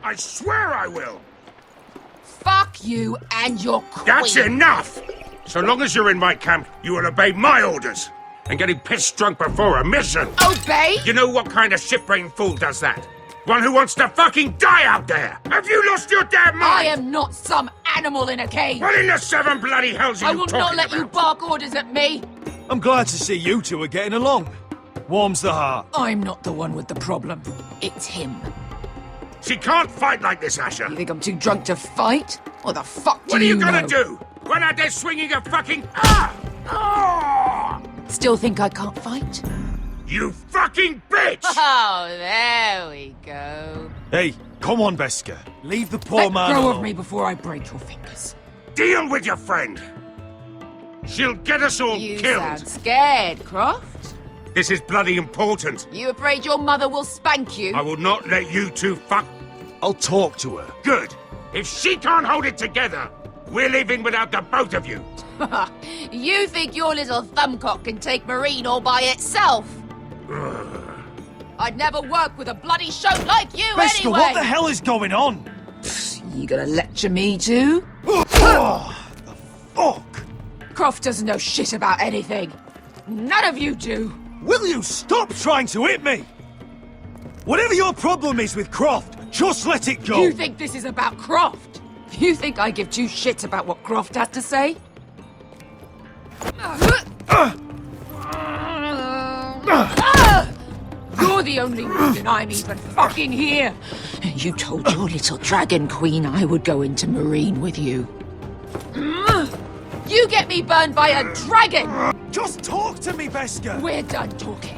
I swear I will! Fuck you and your queen! That's enough! So long as you're in my camp, you will obey my orders. And getting pissed drunk before a mission! Obey? You know what kind of shit-brained fool does that? One who wants to fucking die out there! Have you lost your damn mind? I am not some animal in a cage! What in the seven bloody hells are I you will talking not let about? you bark orders at me! I'm glad to see you two are getting along. Warms the heart. I'm not the one with the problem. It's him. She can't fight like this, Asher! You think I'm too drunk to fight? What the fuck do What are you gonna know? do? When out there swinging a fucking... Ah! Ah! Still think I can't fight? You fucking bitch! Oh, there we go. Hey, come on, Beska. Leave the poor Let man go alone. of me before I break your fingers. Deal with your friend! She'll get us all You killed! sound scared, Croft. This is bloody important! You afraid your mother will spank you? I will not let you two fuck... I'll talk to her. Good! If she can't hold it together, we're leaving without the both of you! You think your little thumbcock can take Marine all by itself? I'd never work with a bloody shote like you Beska, anyway! what the hell is going on? You gonna lecture me too? Oh, the fuck! Croft doesn't know shit about anything. None of you do. Will you stop trying to hit me? Whatever your problem is with Croft, just let it go. You think this is about Croft? You think I give two shits about what Croft has to say? You're the only reason I'm even fucking here. You told your little dragon queen I would go into Marine with you. You get me burned by a dragon! Just talk to me, Beska. We're done talking.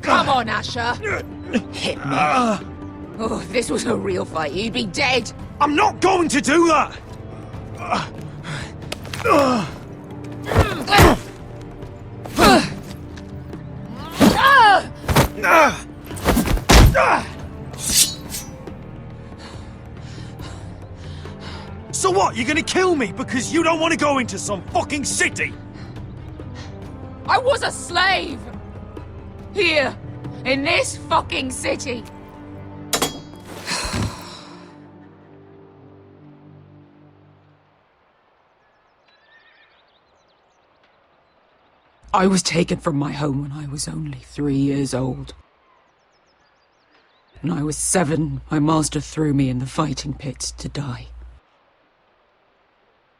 Come on, Asher. Hit me. Oh, if this was a real fight, you'd be dead. I'm not going to do that. So what, you're gonna kill me because you don't want to go into some fucking city? I was a slave! Here, in this fucking city. I was taken from my home when I was only 3 years old. When I was 7, my master threw me in the fighting pits to die.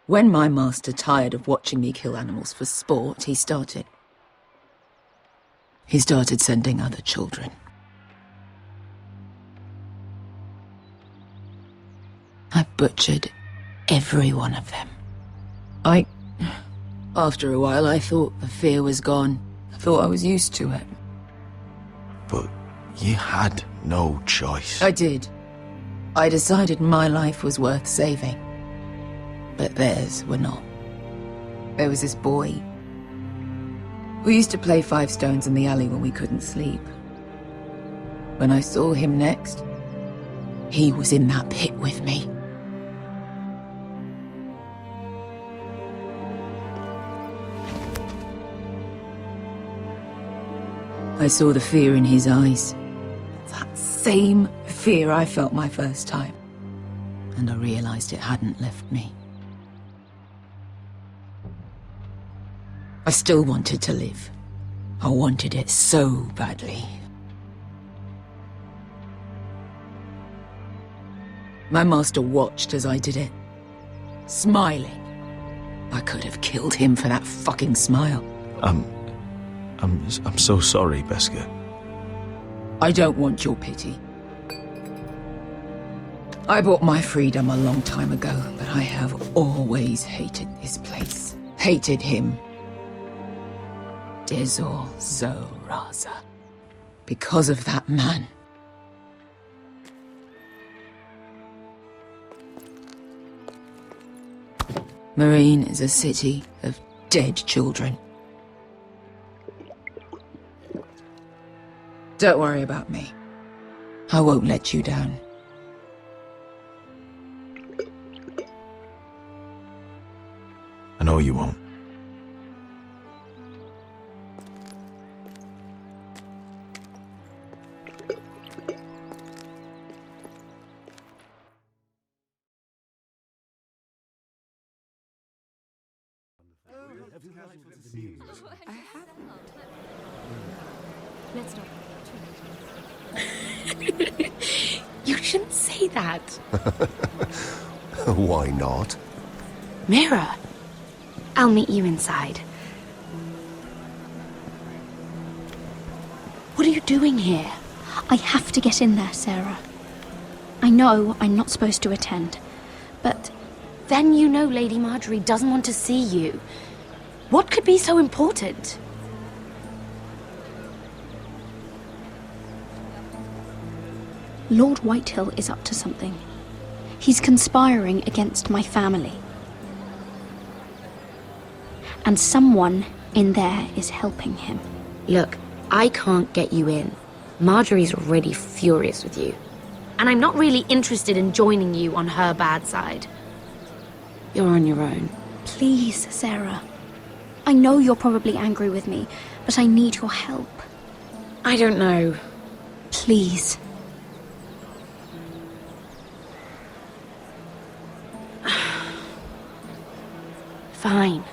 When my master tired of watching me kill animals for sport, he started sending other children. I butchered every one of them. After a while, I thought the fear was gone. I thought I was used to it. But you had no choice. I did. I decided my life was worth saving. But theirs were not. There was this boy. We used to play 5 stones in the alley when we couldn't sleep. When I saw him next, he was in that pit with me. I saw the fear in his eyes. That same fear I felt my first time. And I realized it hadn't left me. I still wanted to live. I wanted it so badly. My master watched as I did it, smiling. I could have killed him for that fucking smile. I'm so sorry, Beska. I don't want your pity. I bought my freedom a long time ago, but I have always hated this place. Hated him. Dezor Zoraza. Because of that man. Marine is a city of dead children. Don't worry about me. I won't let you down. I know you won't. You shouldn't say that. Why not? Mira, I'll meet you inside. What are you doing here? I have to get in there, Sarah. I know I'm not supposed to attend, but Then you know Lady Marjorie doesn't want to see you. What could be so important? Lord Whitehill is up to something. He's conspiring against my family. And someone in there is helping him. Look, I can't get you in. Marjorie's already furious with you. And I'm not really interested in joining you on her bad side. You're on your own. Please, Sarah. I know you're probably angry with me, but I need your help. I don't know. Please. Fine.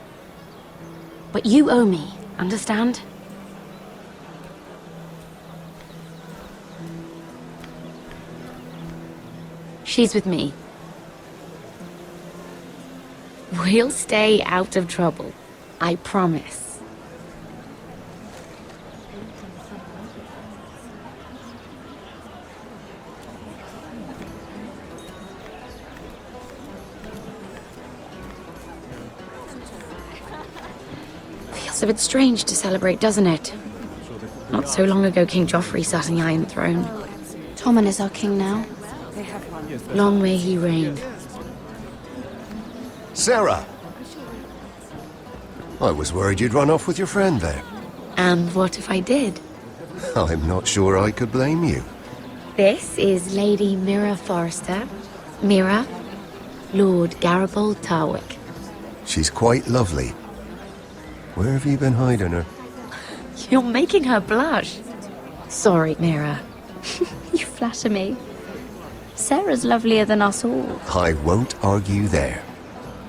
But you owe me, understand? She's with me. We'll stay out of trouble. I promise. Feels a bit strange to celebrate, doesn't it? Not so long ago, King Joffrey sat on the Iron Throne. Tommen is our king now. Long may he reign. Sarah! I was worried you'd run off with your friend there. And what if I did? I'm not sure I could blame you. This is Lady Mira Forrester. Mira, Lord Garibald Tarwick. She's quite lovely. Where have you been hiding her? You're making her blush. Sorry, Mira. You flatter me. Sarah's lovelier than us all. I won't argue there.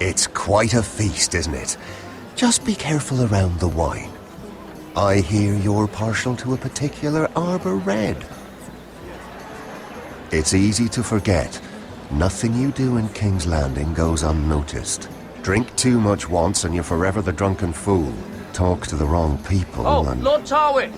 It's quite a feast, isn't it? Just be careful around the wine. I hear you're partial to a particular Arbor Red. It's easy to forget. Nothing you do in King's Landing goes unnoticed. Drink too much once and you're forever the drunken fool. Talk to the wrong people and... Lord Tarwick!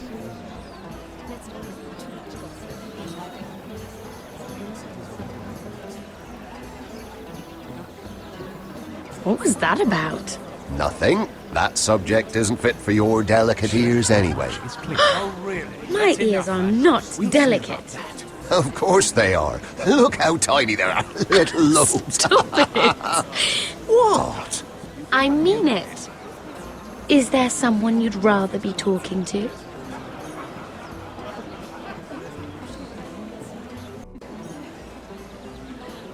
What was that about? Nothing. That subject isn't fit for your delicate ears anyway. My ears are not delicate. Of course they are. Look how tiny they are. Little lobes. Stop it. What? I mean it. Is there someone you'd rather be talking to?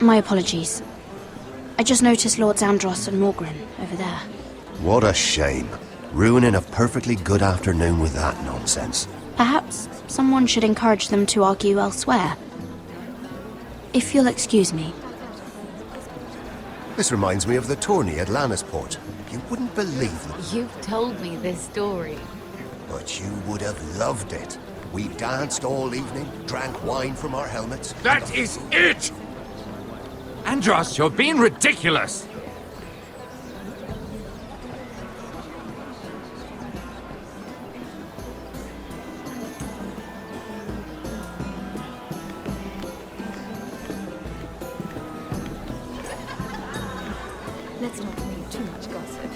My apologies. I just noticed Lords Andros and Morgren over there. What a shame. Ruining a perfectly good afternoon with that nonsense. Perhaps someone should encourage them to argue elsewhere. If you'll excuse me. This reminds me of the tourney at Lannisport. You wouldn't believe it, You've told me this story. but you would have loved it. We danced all evening, drank wine from our helmets. That is it! Andros, you're being ridiculous! Let's not read too much gossip.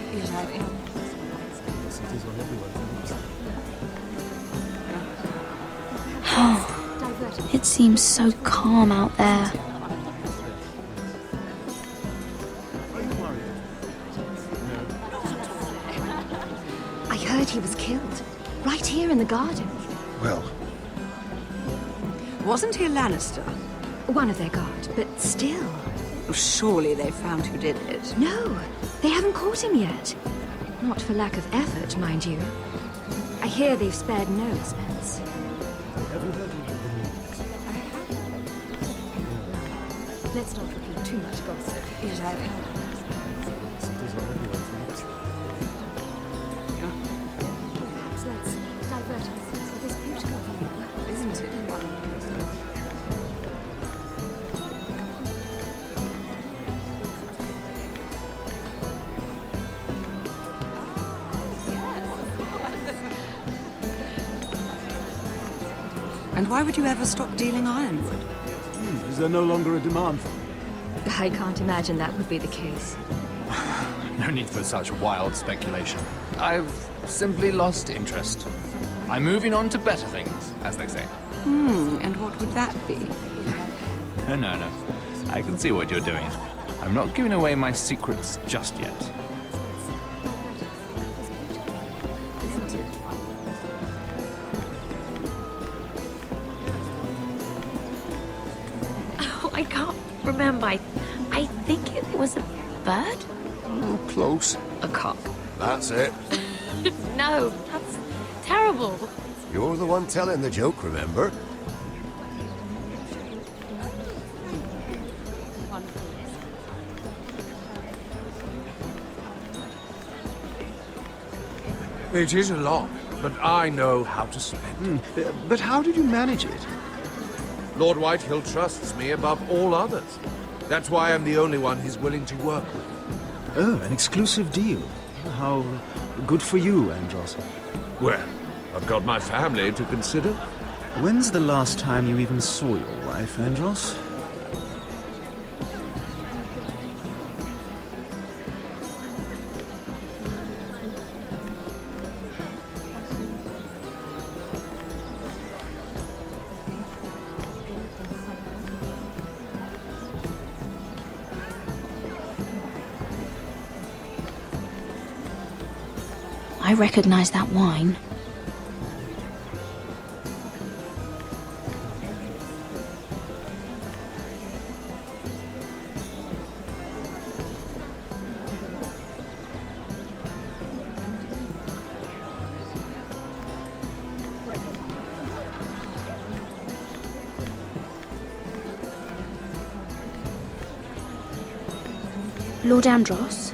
It seems so calm out there. I heard he was killed. Right here in the garden. Well, Wasn't he a Lannister? One of their guard, but still. Surely they found who did it. No, they haven't caught him yet. Not for lack of effort, mind you. I hear they've spared no expense. Let's not repeat too much gossip. And why would you ever stop dealing ironwood? Is there no longer a demand for it? I can't imagine that would be the case. No need for such wild speculation. I've simply lost interest. I'm moving on to better things, as they say. And what would that be? No. I can see what you're doing. I'm not giving away my secrets just yet. Oh, I can't remember. I think it was a bird? Oh, close. A cock. That's it. No, that's terrible. You're the one telling the joke, remember? It is a lot, but I know how to spend it. But how did you manage it? Lord Whitehill trusts me above all others. That's why I'm the only one he's willing to work with. Oh, an exclusive deal. How good for you, Andros. Well, I've got my family to consider. When's the last time you even saw your wife, Andros? I recognize that wine. Lord Andros?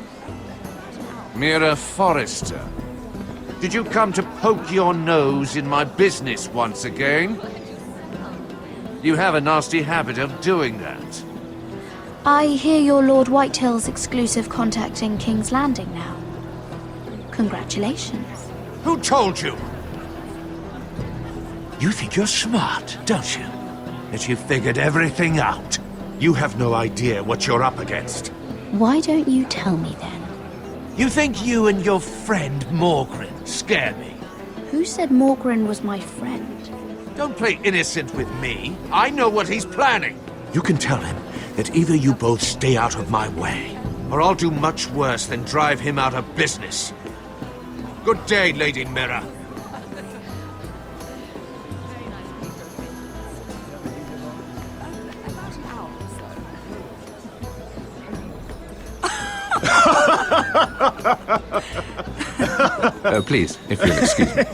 Mira Forrester, did you come to poke your nose in my business once again? You have a nasty habit of doing that. I hear you're Lord Whitehill's exclusive contact in King's Landing now. Congratulations. Who told you? You think you're smart, don't you? That you've figured everything out. You have no idea what you're up against. Why don't you tell me then? You think you and your friend Morgrin scare me? Who said Morgrin was my friend? Don't play innocent with me. I know what he's planning. You can tell him that either you both stay out of my way, or I'll do much worse than drive him out of business. Good day, Lady Mira. Oh, please, if you'll excuse me.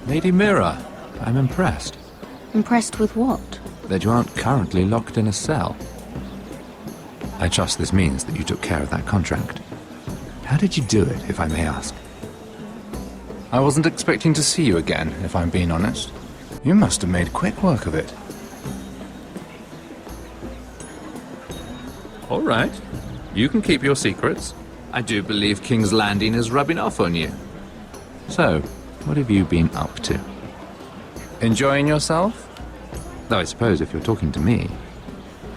Lady Mira, I'm impressed Impressed with what? that you aren't currently locked in a cell. I trust this means that you took care of that contract. How did you do it, if I may ask? I wasn't expecting to see you again, if I'm being honest. You must have made quick work of it. All right. You can keep your secrets. I do believe King's Landing is rubbing off on you. So, what have you been up to? Enjoying yourself? Though I suppose if you're talking to me...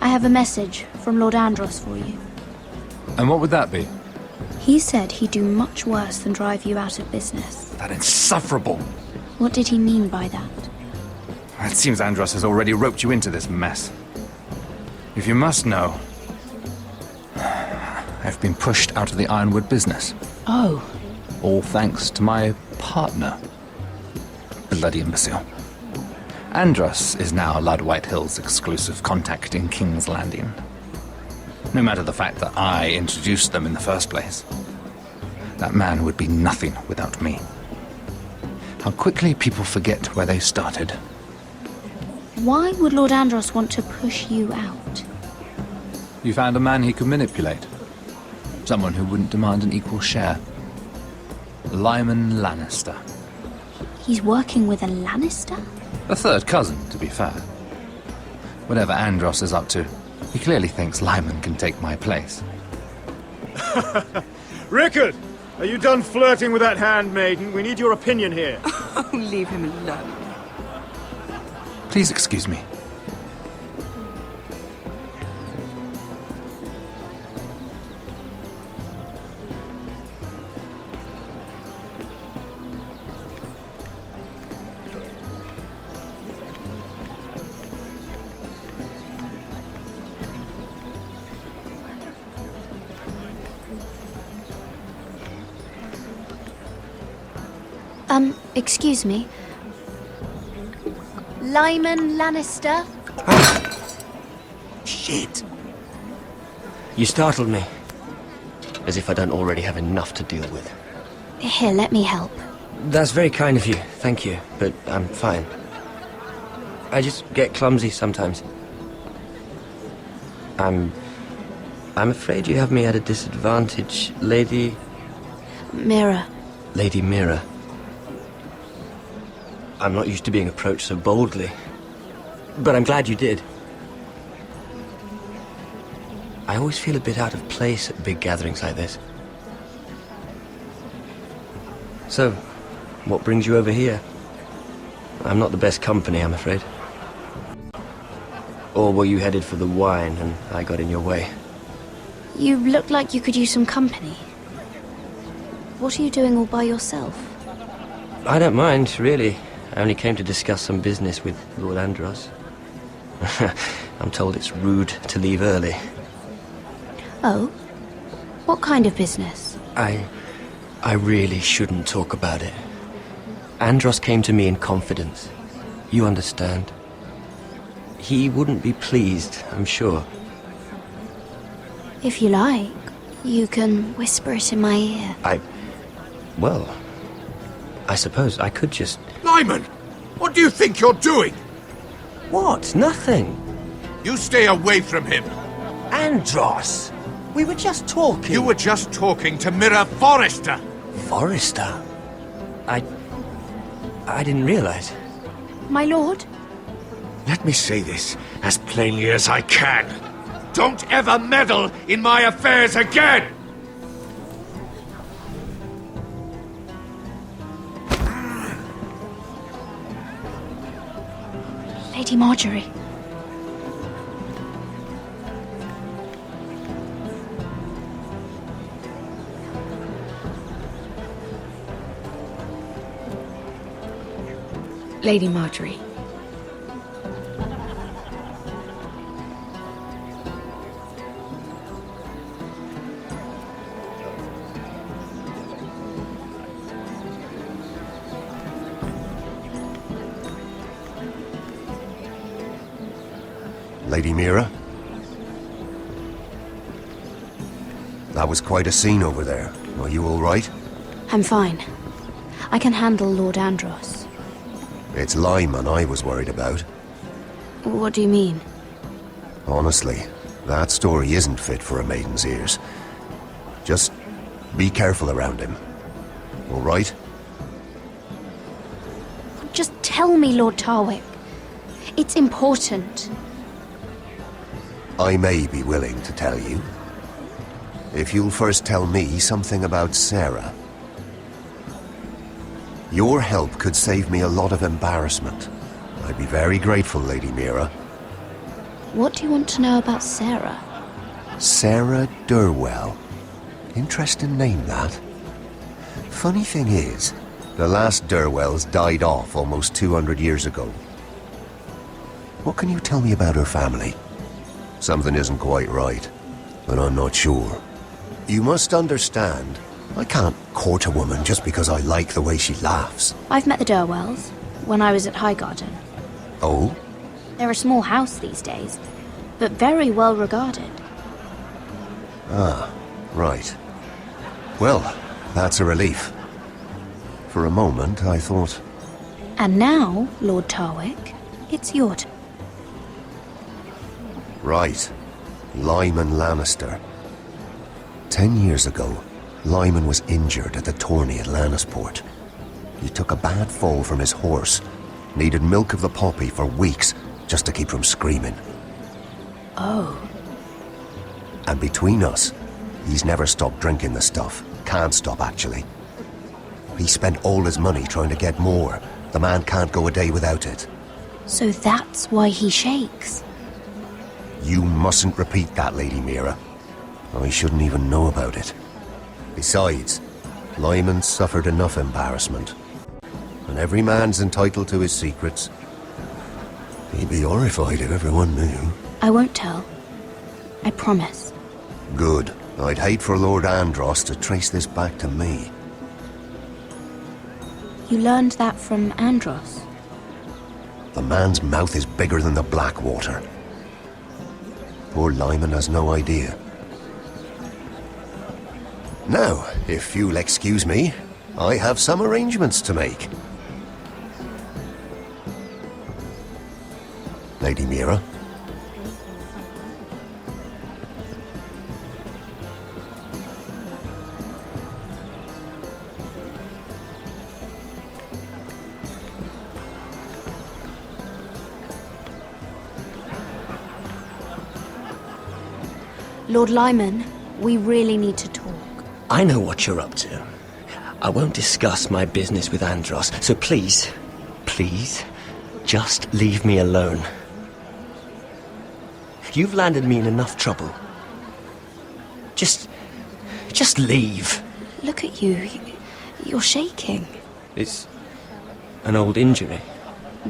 I have a message from Lord Andros for you. And what would that be? He said he'd do much worse than drive you out of business. That insufferable! What did he mean by that? It seems Andros has already roped you into this mess. If you must know... I've been pushed out of the ironwood business. Oh. All thanks to my partner. Bloody imbecile. Andros is now Lord Whitehill's exclusive contact in King's Landing. No matter the fact that I introduced them in the first place. That man would be nothing without me. How quickly people forget where they started. Why would Lord Andros want to push you out? You found a man he could manipulate. Someone who wouldn't demand an equal share. Lyman Lannister. He's working with a Lannister? A third cousin, to be fair. Whatever Andros is up to, he clearly thinks Lyman can take my place. Rickard! Are you done flirting with that handmaiden? We need your opinion here. Oh, leave him alone. Please excuse me. Excuse me. Lyman Lannister? Shit. You startled me. As if I don't already have enough to deal with. Here, let me help. That's very kind of you, thank you, but I'm fine. I just get clumsy sometimes. I'm afraid you have me at a disadvantage, Lady... Mira. Lady Mira. I'm not used to being approached so boldly. But I'm glad you did. I always feel a bit out of place at big gatherings like this. So, what brings you over here? I'm not the best company, I'm afraid. Or were you headed for the wine and I got in your way? You look like you could use some company. What are you doing all by yourself? I don't mind, really. I only came to discuss some business with Lord Andros. I'm told it's rude to leave early. Oh? What kind of business? I really shouldn't talk about it. Andros came to me in confidence. You understand? He wouldn't be pleased, I'm sure. If you like, you can whisper it in my ear. Well, I suppose I could just... Lyman! What do you think you're doing? What? Nothing. You stay away from him. Andros! We were just talking. You were just talking to Mira Forrester. Forrester? I didn't realize. My lord? Let me say this as plainly as I can. Don't ever meddle in my affairs again! Lady Marjorie. Lady Marjorie. Lady Mira? That was quite a scene over there. Are you all right? I'm fine. I can handle Lord Andros. It's Lyman I was worried about. What do you mean? Honestly, that story isn't fit for a maiden's ears. Just be careful around him. All right? Just tell me, Lord Tarwick. It's important. I may be willing to tell you. If you'll first tell me something about Sarah. Your help could save me a lot of embarrassment. I'd be very grateful, Lady Mira. What do you want to know about Sarah? Sarah Durwell. Interesting name, that. Funny thing is, the last Durwells died off almost 200 years ago. What can you tell me about her family? Something isn't quite right, but I'm not sure. You must understand, I can't court a woman just because I like the way she laughs. I've met the Durwells when I was at Highgarden. Oh? They're a small house these days, but very well regarded. Ah, right. Well, that's a relief. For a moment, I thought... And now, Lord Tarwick, it's your turn. Right. Lyman Lannister. 10 years ago, Lyman was injured at the tourney at Lannisport. He took a bad fall from his horse. Needed milk of the poppy for weeks just to keep from screaming. Oh. And between us, he's never stopped drinking the stuff. Can't stop, actually. He spent all his money trying to get more. The man can't go a day without it. So that's why he shakes. You mustn't repeat that, Lady Mira. I shouldn't even know about it. Besides, Lyman suffered enough embarrassment. And every man's entitled to his secrets. He'd be horrified if everyone knew. I won't tell. I promise. Good. I'd hate for Lord Andros to trace this back to me. You learned that from Andros? The man's mouth is bigger than the Blackwater. Poor Lyman has no idea. Now, if you'll excuse me, I have some arrangements to make. Lady Mira. Lord Lyman, we really need to talk. I know what you're up to. I won't discuss my business with Andros, so please, just leave me alone. You've landed me in enough trouble. Just leave. Look at you. You're shaking. It's an old injury.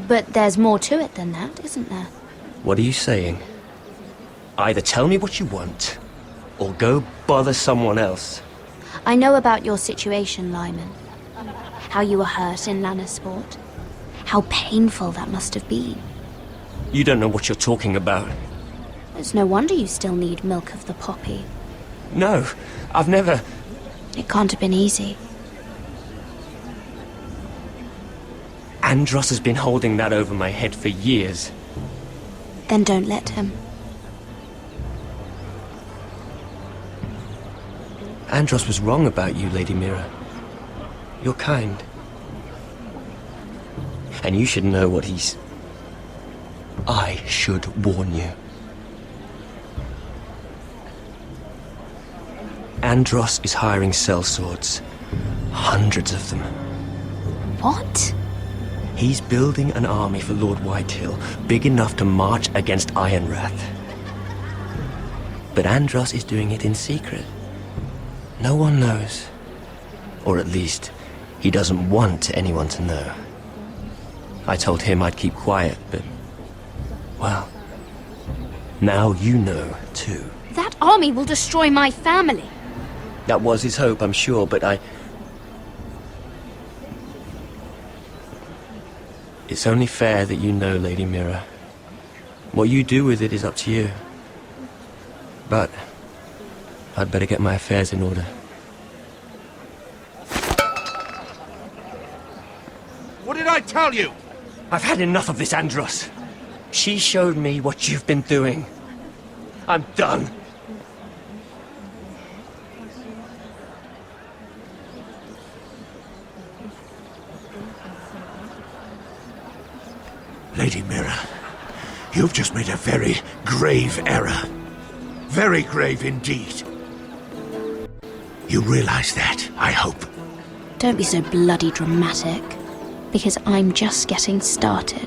But there's more to it than that, isn't there? What are you saying? Either tell me what you want, or go bother someone else. I know about your situation, Lyman. How you were hurt in Lannisport. How painful that must have been. You don't know what you're talking about. It's no wonder you still need milk of the poppy. No, I've never... It can't have been easy. Andros has been holding that over my head for years. Then don't let him. Andros was wrong about you, Lady Mira. You're kind. And you should know what he's... I should warn you. Andros is hiring sellswords. Hundreds of them. What? He's building an army for Lord Whitehill, big enough to march against Ironrath. But Andros is doing it in secret. No one knows. Or at least, he doesn't want anyone to know. I told him I'd keep quiet, but... well... now you know, too. That army will destroy my family. That was his hope, I'm sure, but It's only fair that you know, Lady Mira. What you do with it is up to you. But... I'd better get my affairs in order. What did I tell you? I've had enough of this, Andros. She showed me what you've been doing. I'm done. Lady Mira, you've just made a very grave error. Very grave indeed. You realize that, I hope. Don't be so bloody dramatic, because I'm just getting started.